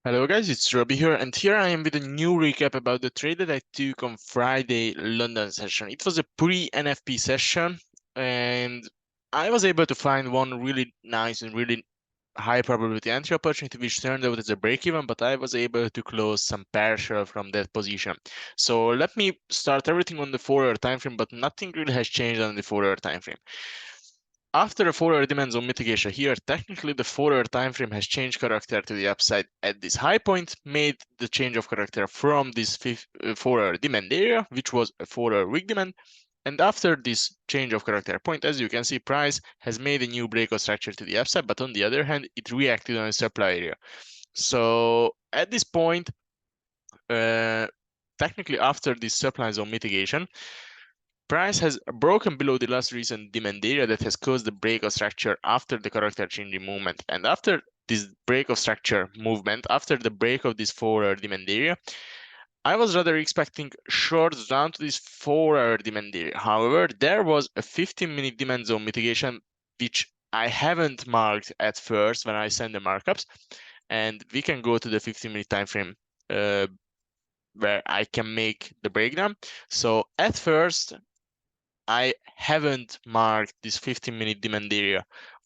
Hello guys, it's Robbie here, and here I am with a new recap about the trade that I took on Friday London session. It was a pre-NFP session, and I was able to find one really nice and really high probability entry opportunity, which turned out as a break-even, but I was able to close some partial from that position. So let me start everything on the 4-hour time frame, but nothing really has changed on the 4-hour time frame. After a 4-hour demand zone mitigation here, technically the 4-hour time frame has changed character to the upside at this high point, made the change of character from this 4-hour demand area, which was a 4-hour weak demand. And after this change of character point, as you can see, price has made a new breakout structure to the upside, but on the other hand, it reacted on a supply area. So at this point, technically after this supply zone mitigation, price has broken below the last recent demand area that has caused the break of structure after the character changing movement. And after this break of structure movement, after the break of this 4-hour demand area, I was rather expecting shorts down to this 4-hour demand area. However, there was a 15-minute demand zone mitigation, which I haven't marked at first when I send the markups. And we can go to the 15-minute time frame where I can make the breakdown. So at first, I haven't marked this 15-minute demand area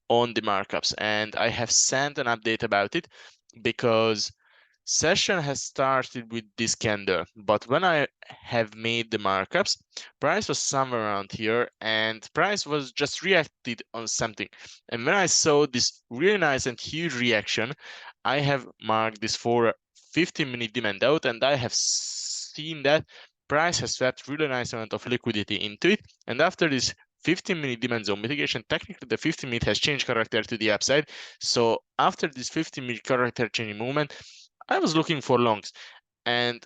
on the markups, and I have sent an update about it because session has started with this candle, but when I have made the markups, price was somewhere around here and price was just reacted on something. And when I saw this really nice and huge reaction, I have marked this for 15-minute demand out, and I have seen that price has swept really nice amount of liquidity into it. And after this 15-minute demand zone mitigation, technically the 15-minute has changed character to the upside. So after this 15-minute character changing movement, I was looking for longs. And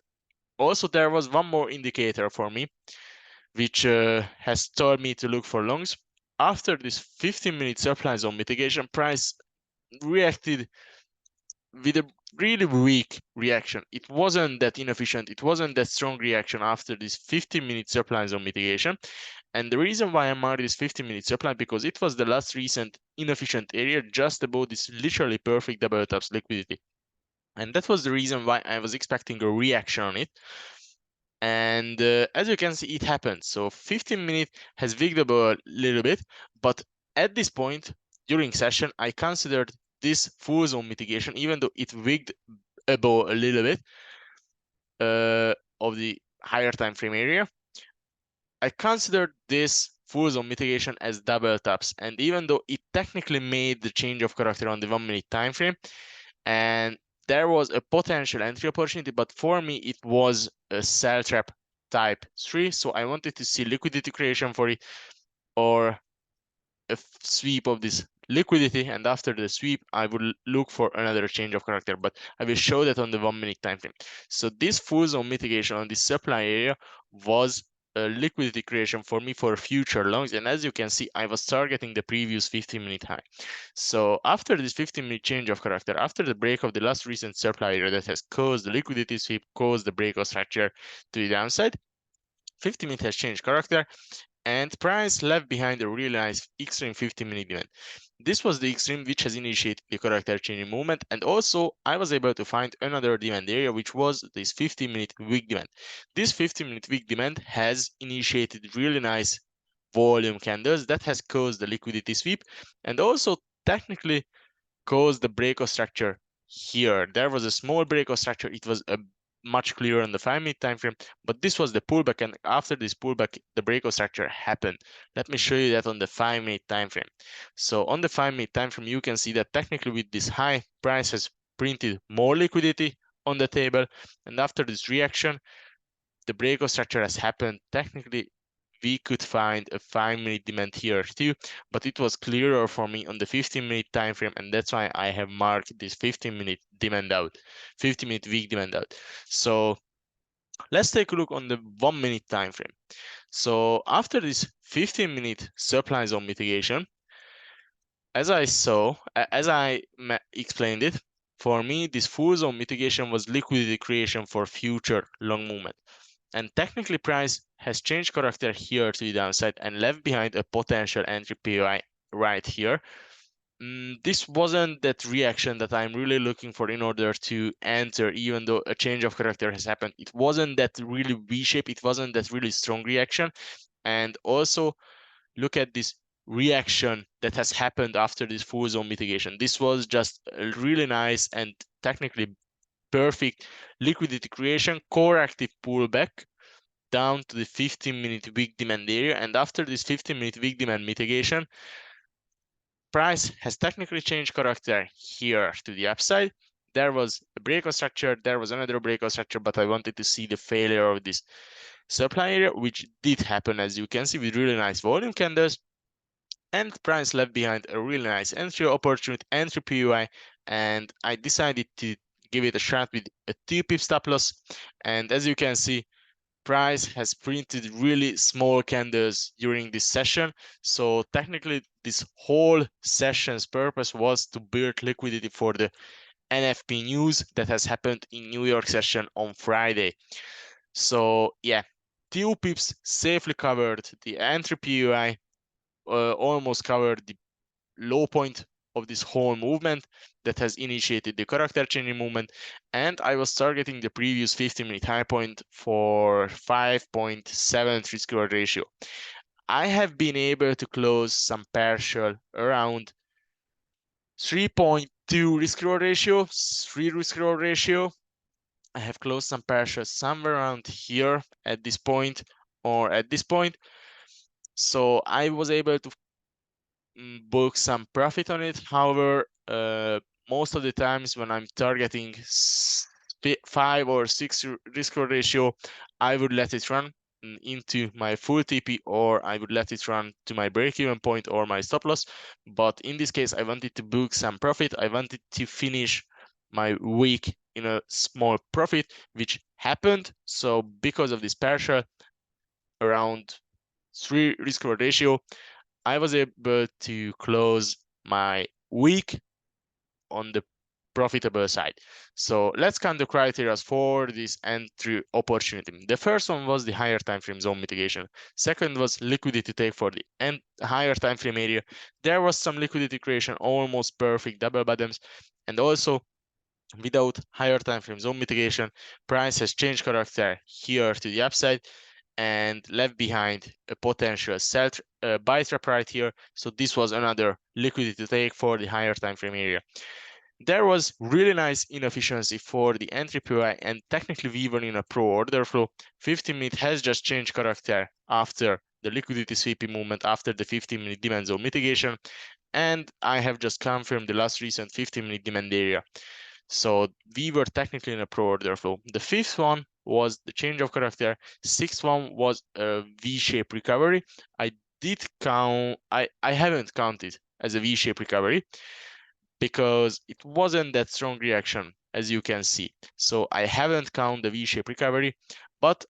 also there was one more indicator for me, which has told me to look for longs. After this 15-minute supply zone mitigation, price reacted with a really weak reaction. It wasn't that inefficient. It wasn't that strong reaction after this 15-minute supply zone mitigation. And the reason why I marked this 15-minute supply, because it was the last recent inefficient area just above this literally perfect double tops liquidity. And that was the reason why I was expecting a reaction on it. And as you can see, it happened. So 15 minutes has wigged above a little bit, but at this point during session, I considered this full zone mitigation, even though it wigged above a little bit of the higher time frame area. I considered this full zone mitigation as double tops, and even though it technically made the change of character on the 1-minute time frame, and there was a potential entry opportunity, but for me it was a sell trap type 3, so I wanted to see liquidity creation for it or a sweep of this liquidity, and after the sweep I would look for another change of character, but I will show that on the 1-minute time frame. So this full zone mitigation on the supply area was a liquidity creation for me for future longs, and as you can see, I was targeting the previous 15-minute high. So after this 15-minute change of character, after the break of the last recent supply area that has caused the liquidity sweep, caused the break of structure to the downside, 15-minute has changed character, and price left behind a really nice extreme 15-minute demand. This was the extreme which has initiated the character changing movement, and also I was able to find another demand area, which was this 15-minute weak demand. This 15-minute weak demand has initiated really nice volume candles that has caused the liquidity sweep, and also technically caused the break of structure here. There was a small break of structure. It was a much clearer on the 5-minute time frame, but this was the pullback, and after this pullback the break of structure happened. Let me show you that on the 5-minute time frame. So on the 5-minute time frame, you can see that technically with this high, price has printed more liquidity on the table, and after this reaction the break of structure has happened. Technically we could find a 5-minute demand here too, but it was clearer for me on the 15-minute time frame, and that's why I have marked this 15-minute demand out, 15-minute weak demand out. So let's take a look on the 1-minute time frame. So after this 15-minute supply zone mitigation, as I explained it, for me this full zone mitigation was liquidity creation for future long movement. And technically price has changed character here to the downside and left behind a potential entry POI right here. This wasn't that reaction that I'm really looking for in order to enter, even though a change of character has happened. It wasn't that really V-shape, it wasn't that really strong reaction. And also look at this reaction that has happened after this full zone mitigation. This was just a really nice and technically perfect liquidity creation, corrective pullback down to the 15-minute weak demand area. And after this 15-minute weak demand mitigation, price has technically changed character here to the upside. There was a breakout structure, there was another breakout structure, but I wanted to see the failure of this supply area, which did happen, as you can see, with really nice volume candles. And price left behind a really nice entry opportunity, entry PUI, and I decided to give it a shot with a 2 pip stop loss. And as you can see, price has printed really small candles during this session. So technically this whole session's purpose was to build liquidity for the NFP news that has happened in New York session on Friday. So yeah, 2 pips safely covered the entry PUI, almost covered the low point of this whole movement that has initiated the character changing movement, and I was targeting the previous 15-minute high point for 5.7 risk reward ratio. I have been able to close some partial around 3.2 risk reward ratio, 3 risk reward ratio. I have closed some partial somewhere around here at this point or at this point. So I was able to book some profit on it. However, most of the times when I'm targeting 5 or 6 risk reward ratio, I would let it run into my full TP, or I would let it run to my break-even point or my stop loss. But in this case, I wanted to book some profit. I wanted to finish my week in a small profit, which happened. So because of this partial around 3 risk reward ratio, I was able to close my week on the profitable side. So let's count the criteria for this entry opportunity. The first one was the higher time frame zone mitigation. Second was liquidity take for the higher time frame area. There was some liquidity creation, almost perfect double bottoms, and also without higher time frame zone mitigation, price has changed character here to the upside and left behind a potential sell buy trap right here. So this was another liquidity take for the higher time frame area. There was really nice inefficiency for the entry POI, and technically we were in a pro order flow. 15-minute has just changed character after the liquidity sweeping movement, after the 15-minute demand zone mitigation, and I have just confirmed the last recent 15-minute demand area. So we were technically in a pro order flow. The fifth one was the change of character. Sixth one was a V-shaped recovery. I haven't counted as a V-shaped recovery because it wasn't that strong reaction, as you can see. So I haven't counted the V-shaped recovery, but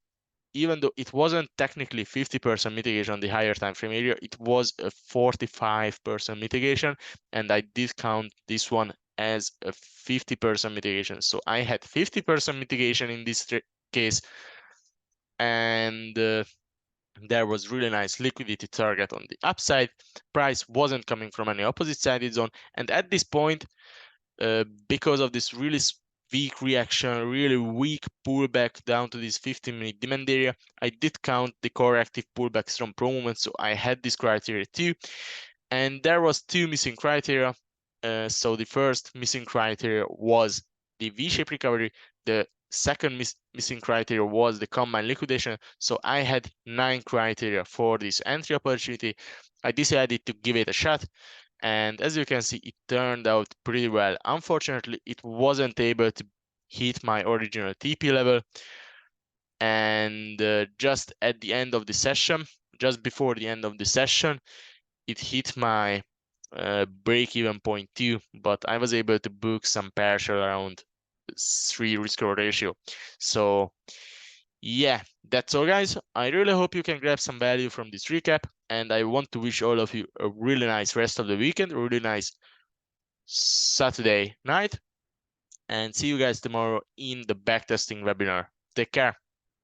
even though it wasn't technically 50% mitigation on the higher time frame area, it was a 45% mitigation, and I did count this one as a 50% mitigation. So I had 50% mitigation in this case, and there was really nice liquidity target on the upside. Price wasn't coming from any opposite sided zone, and at this point, because of this really weak reaction, really weak pullback down to this 15-minute demand area, I did count the corrective pullbacks from pro movement, so I had this criteria too. And there was 2 missing criteria. So the first missing criteria was the V-shaped recovery. The second missing criteria was the combined liquidation. So I had 9 criteria for this entry opportunity. I decided to give it a shot, and as you can see, it turned out pretty well. Unfortunately, it wasn't able to hit my original TP level, and just at the end of the session, just before the end of the session, it hit my break-even point too, but I was able to book some partial around 3 risk reward ratio. So yeah, that's all guys. I really hope you can grab some value from this recap, and I want to wish all of you a really nice rest of the weekend, a really nice Saturday night, and see you guys tomorrow in the backtesting webinar. Take care.